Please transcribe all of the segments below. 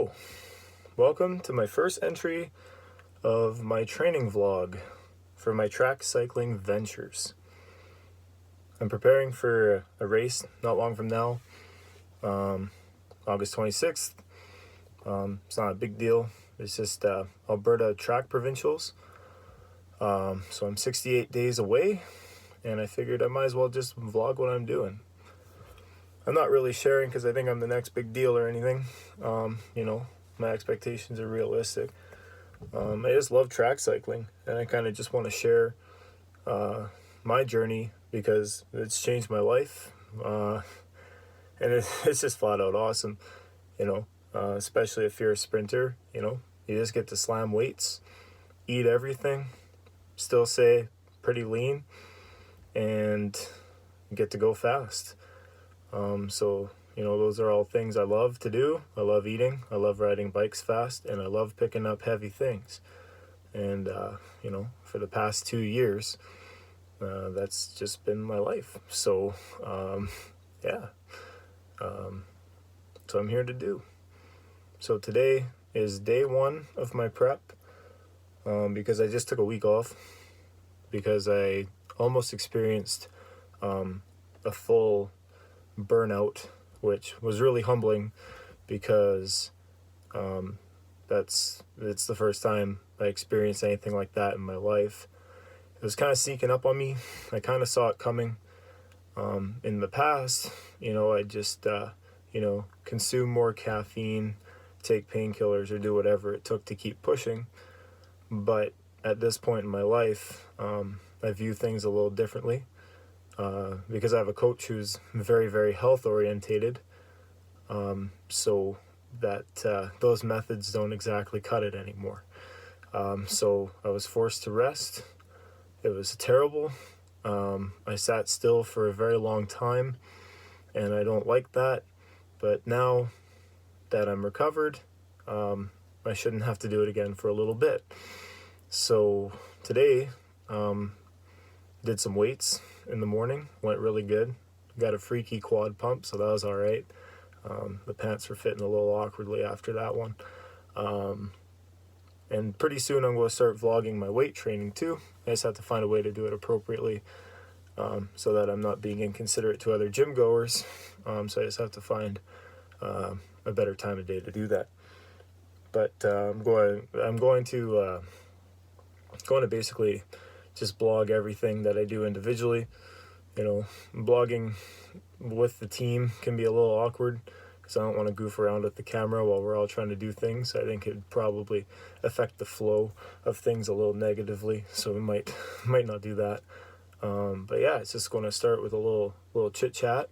So, welcome to my first entry of my training vlog for my track cycling ventures. I'm preparing for a race not long from now, August 26th. It's not a big deal. It's just Alberta track provincials. So I'm 68 days away, and I figured I might as well just vlog what I'm doing. I'm not really sharing because I think I'm the next big deal or anything. My expectations are realistic. I just love track cycling, and I kind of just want to share my journey because it's changed my life, and it's just flat out awesome, especially if you're a sprinter. You just get to slam weights, eat everything, still stay pretty lean, and get to go fast. Those are all things I love to do. I love eating, I love riding bikes fast, and I love picking up heavy things. And, for the past 2 years, that's just been my life. So I'm here to do. So today is day one of my prep, because I just took a week off because I almost experienced a full burnout, which was really humbling because it's the first time I experienced anything like that in my life. It was kind of sneaking up on me. I kind of saw it coming. In the past, I just consume more caffeine, take painkillers, or do whatever it took to keep pushing. But at this point in my life, I view things a little differently. Because I have a coach who's very, very health orientated, so that those methods don't exactly cut it anymore. So I was forced to rest. It was terrible. I sat still for a very long time, and I don't like that. But now that I'm recovered, I shouldn't have to do it again for a little bit. So today, did some weights in the morning, went really good. Got a freaky quad pump, so that was all right. The pants were fitting a little awkwardly after that one. And pretty soon I'm going to start vlogging my weight training too. I just have to find a way to do it appropriately, so that I'm not being inconsiderate to other gym goers. So I just have to find a better time of day to do that. But I'm going to basically just blog everything that I do individually. Blogging with the team can be a little awkward because I don't want to goof around with the camera while we're all trying to do things. I think it'd probably affect the flow of things a little negatively, so we might not do that. But yeah, it's just going to start with a little chit chat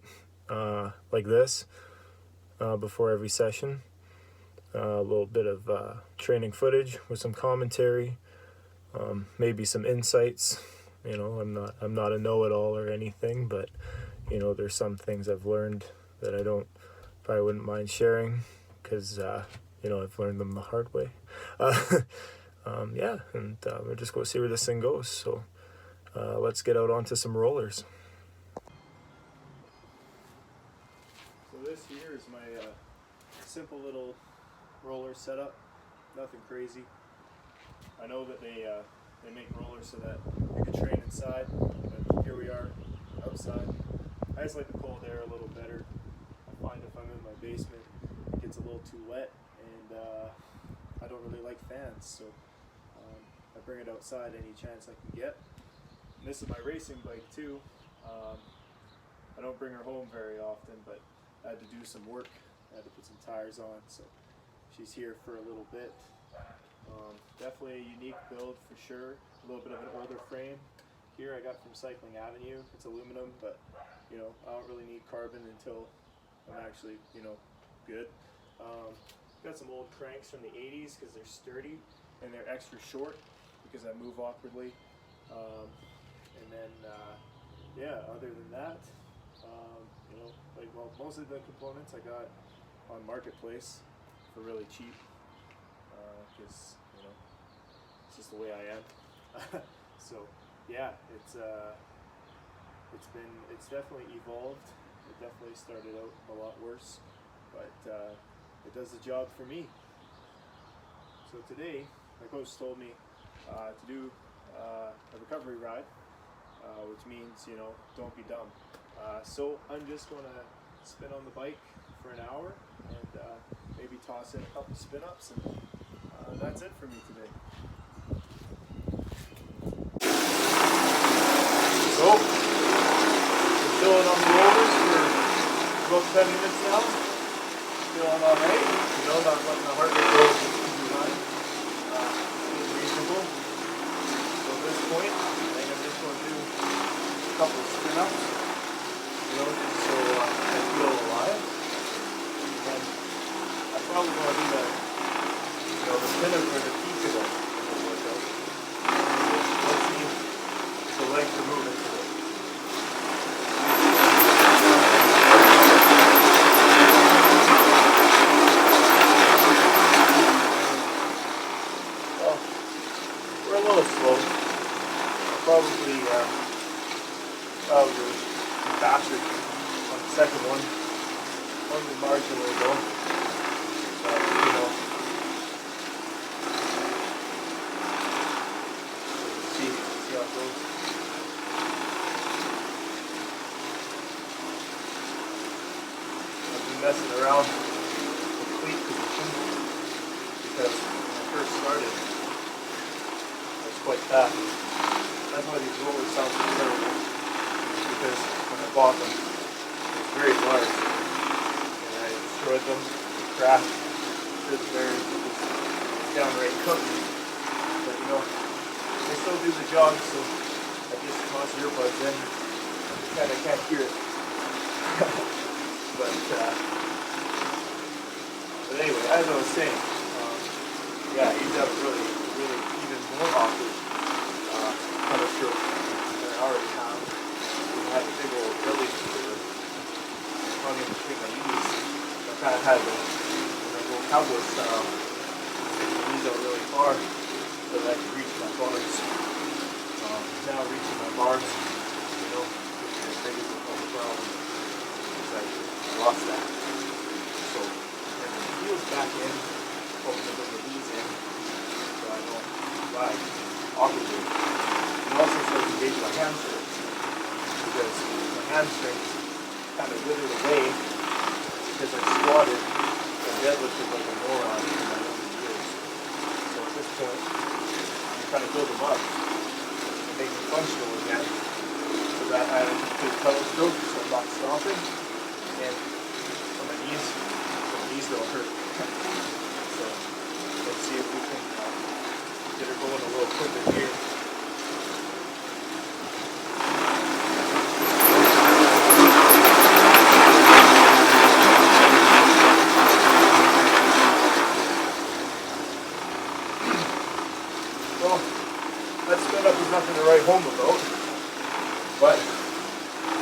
like this before every session. A little bit of training footage with some commentary, maybe some insights. I'm not a know-it-all or anything, but there's some things I've learned that I probably wouldn't mind sharing because I've learned them the hard way. We're just going to see where this thing goes. So let's get out onto some rollers. So this here is my simple little roller setup. Nothing crazy. I know that they make rollers so that you can train inside, but here we are outside. I just like the cold air a little better. I find if I'm in my basement, it gets a little too wet, and I don't really like fans, so I bring it outside any chance I can get. And this is my racing bike too. I don't bring her home very often, but I had to do some work. I had to put some tires on, so she's here for a little bit. Definitely a unique build for sure. A little bit of an older frame. Here I got from Cycling Avenue. It's aluminum, but I don't really need carbon until I'm actually good. Got some old cranks from the 80s because they're sturdy and they're extra short because I move awkwardly. Other than that, most of the components I got on Marketplace for really cheap. Because it's just the way I am. So yeah, it's definitely evolved. It definitely started out a lot worse, but it does the job for me. So today, my coach told me to do a recovery ride, which means, don't be dumb. So I'm just going to spin on the bike for an hour and maybe toss in a couple spin ups, and that's it for me today. So, been chilling on the rollers for about 10 minutes now. Feeling alright, not letting the heart rate go too high. Feeling reasonable. So at this point, I think I'm just going to do a couple of spin ups, just so I feel alive. And I probably want to do that, the spin up or the peak of it workout. So let's see if the legs are moving today. Slow. Probably faster on the second one. Only marginally though. But see how it goes. I've been messing around with cleat position because when I first started, quite fast. That's why these rollers sound so terrible, because when I bought them, it was very large, and I destroyed them, they crashed, the bearings were just downright cooked. But they still do the job, so I just toss earbuds in, and kind of can't hear it. but anyway, as I was saying, you have really even more awkward pedal stroke than I already have. I had a big old belly hung in between my knees. I kind of had the little cowboy style. My knees out really far so that I could reach my bars. Now reaching my bars, which is as big as the problem, because I lost that. So bring the heels back in, hoping to bring the knees in, so I don't ride awkwardly. And also so I can engage my hamstrings, because my hamstrings kind of withered away because I squatted and deadlifted like a moron in my younger years. So at this point, I'm trying to build them up and make them functional again, so that I have a good pedal stroke, so I'm not stomping, and for my knees don't hurt. So let's see if we can get her going a little quicker here. Well, that spin up is nothing to write home about, but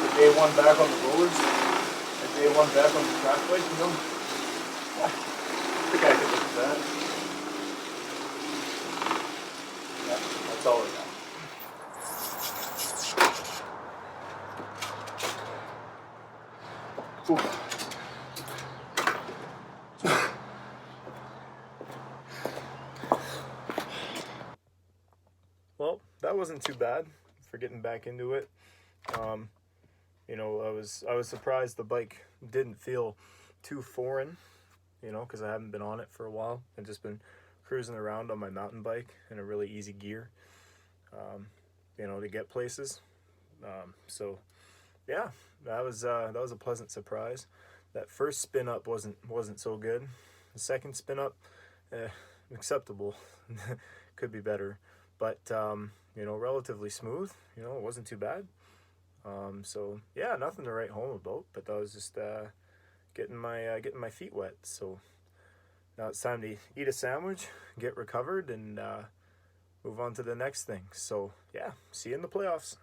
the day one back on the rollers, and day one back on the track bike, I think I could look at that. Yeah, that's all I got. Cool. Well, that wasn't too bad for getting back into it. I was surprised the bike didn't feel too foreign, because I haven't been on it for a while and just been cruising around on my mountain bike in a really easy gear, to get places. So yeah, that was a pleasant surprise. That first spin up wasn't so good. The second spin up, acceptable. Could be better, but relatively smooth. It wasn't too bad. So yeah, nothing to write home about. But that was just getting my feet wet. So now it's time to eat a sandwich, get recovered, and move on to the next thing. So yeah, see you in the playoffs.